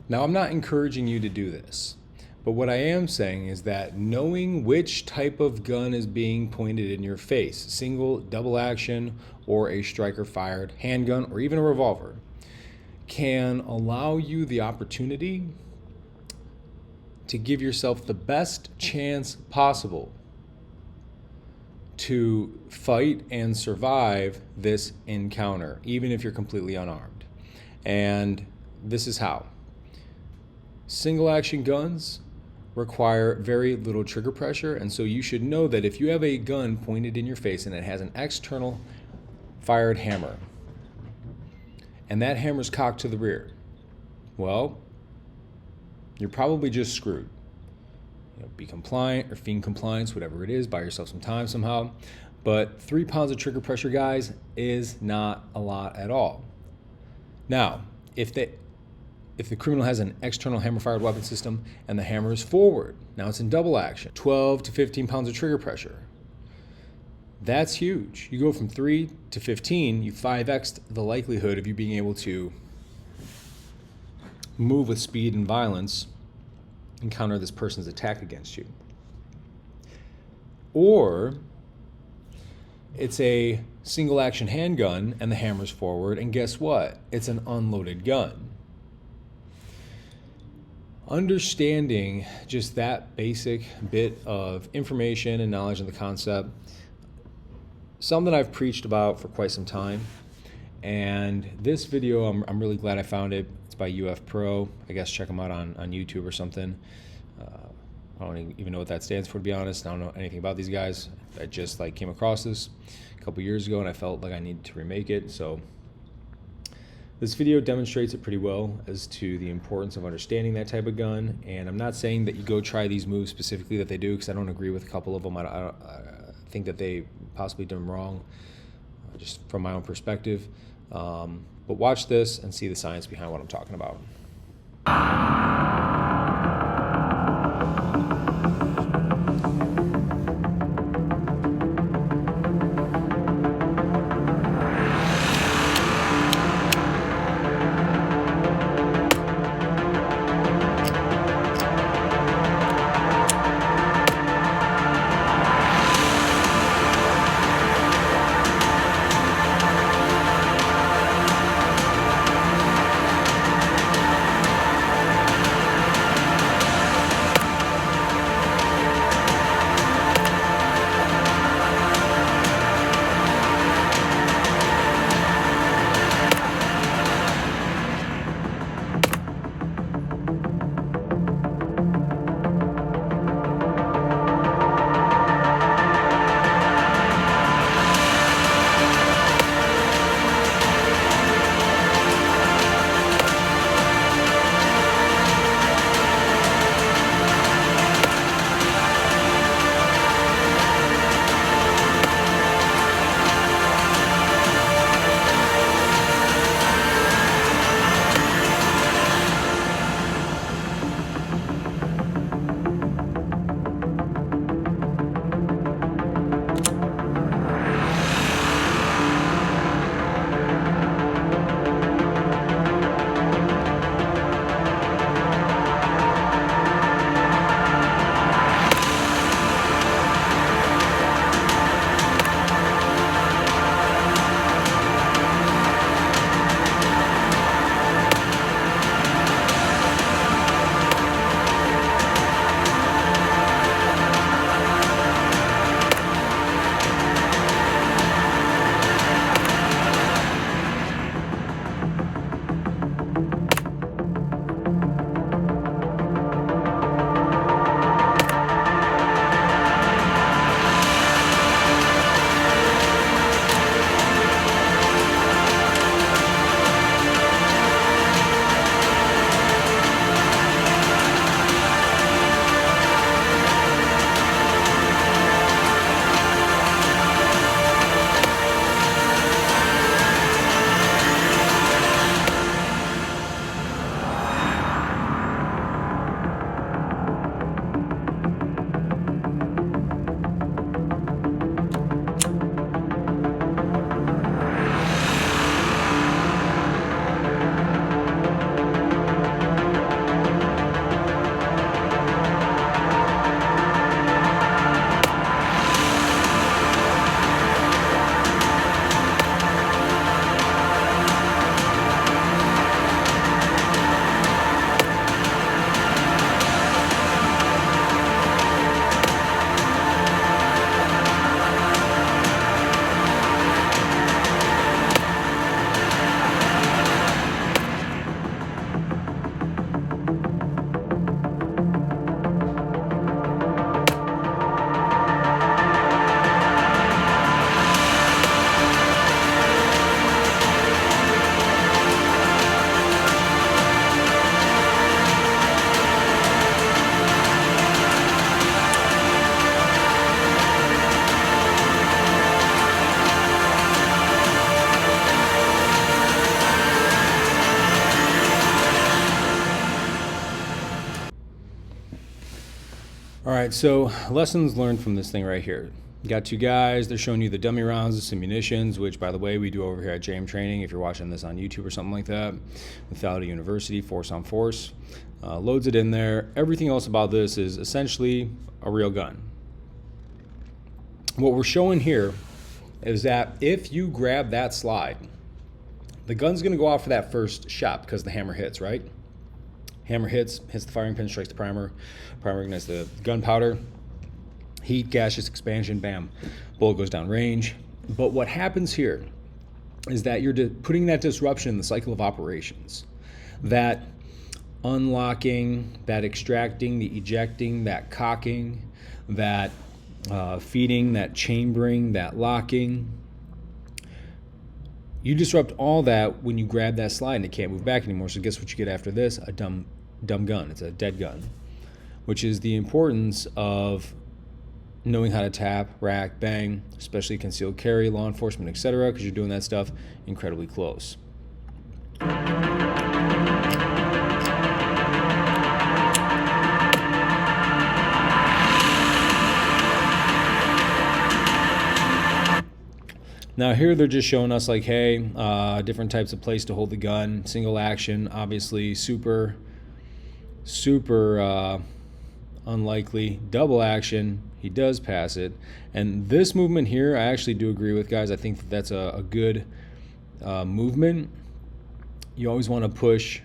Now, I'm not encouraging you to do this, but what I am saying is that knowing which type of gun is being pointed in your face, single, double action, or a striker fired handgun, or even a revolver, can allow you the opportunity to give yourself the best chance possible to fight and survive this encounter, even if you're completely unarmed. And this is how. Single action guns require very little trigger pressure, and so you should know that if you have a gun pointed in your face and it has an external fired hammer, and that hammer's cocked to the rear, well, you're probably just screwed. Be compliant or feign compliance, whatever it is, buy yourself some time somehow. But 3 pounds of trigger pressure, guys, is not a lot at all. Now, if the criminal has an external hammer-fired weapon system and the hammer is forward, now it's in double action, 12 to 15 pounds of trigger pressure. That's huge. You go from 3 to 15, you 5x'd the likelihood of you being able to move with speed and violence and counter this person's attack against you. Or it's a single action handgun and the hammer's forward, and guess what? It's an unloaded gun. Understanding just that basic bit of information and knowledge of the concept, something I've preached about for quite some time. And this video, I'm really glad I found it. It's by UF Pro. I guess check them out on YouTube or something. I don't even know what that stands for, to be honest. I don't know anything about these guys. I just came across this a couple years ago and I felt like I needed to remake it. So this video demonstrates it pretty well as to the importance of understanding that type of gun. And I'm not saying that you go try these moves specifically that they do, because I don't agree with a couple of them. I think that they possibly done them wrong, just from my own perspective. But watch this and see the science behind what I'm talking about. All right, so lessons learned from this thing right here. You got two guys, they're showing you the dummy rounds of some munitions, which, by the way, we do over here at JM Training. If you're watching this on YouTube or something like that, Lethality University, Force on Force, loads it in there. Everything else about this is essentially a real gun. What we're showing here is that if you grab that slide, the gun's going to go off for that first shot because the hammer hits, right? Hammer hits the firing pin, strikes the primer ignites the gunpowder, heat, gaseous expansion, bam, bullet goes down range. But what happens here is that you're putting that disruption in the cycle of operations. That unlocking, that extracting, the ejecting, that cocking, that feeding, that chambering, that locking. You disrupt all that when you grab that slide and it can't move back anymore. So guess what you get after this? A dumb gun. It's a dead gun, which is the importance of knowing how to tap, rack, bang, especially concealed carry, law enforcement, etc., because you're doing that stuff incredibly close. Now here they're just showing us like, hey, different types of place to hold the gun. Single action, obviously super unlikely. Double action, he does pass it. And this movement here, I actually do agree with, guys. I think that's a good movement. You always want to push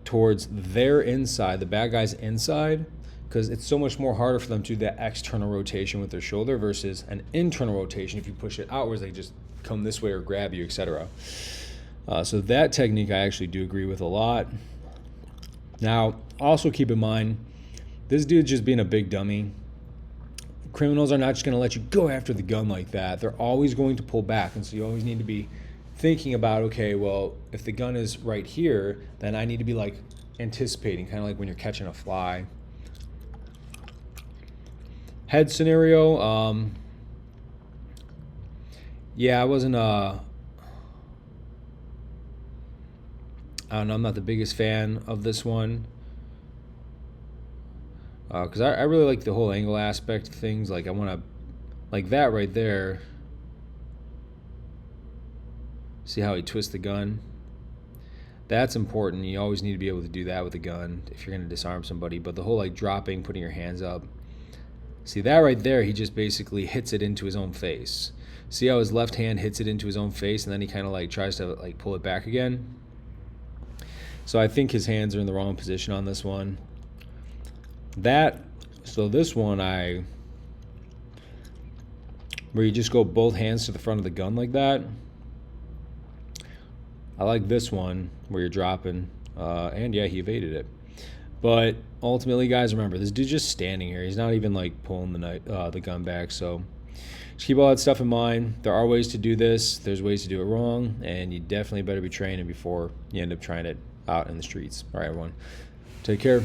towards their inside, the bad guy's inside, because it's so much more harder for them to do that external rotation with their shoulder versus an internal rotation if you push it outwards. They just come this way or grab you, etc. So that technique I actually do agree with a lot. Now, also keep in mind, this dude's just being a big dummy. Criminals are not just going to let you go after the gun like that. They're always going to pull back, and so you always need to be thinking about, okay, well, if the gun is right here, then I need to be like anticipating, kind of like when you're catching a fly. Head scenario, yeah, I wasn't, I don't know, I'm not the biggest fan of this one. Because I really like the whole angle aspect of things. Like, I want to, like that right there. See how he twists the gun? That's important. You always need to be able to do that with a gun if you're going to disarm somebody. But the whole like dropping, putting your hands up. See that right there, he just basically hits it into his own face. See how his left hand hits it into his own face and then he kind of like tries to like pull it back again? So I think his hands are in the wrong position on this one. So this one where you just go both hands to the front of the gun like that. I like this one where you're dropping, and yeah, he evaded it. But ultimately, guys, remember, this dude's just standing here. He's not even like pulling the gun back. So just keep all that stuff in mind. There are ways to do this. There's ways to do it wrong, and you definitely better be training before you end up trying it out in the streets. All right, everyone. Take care.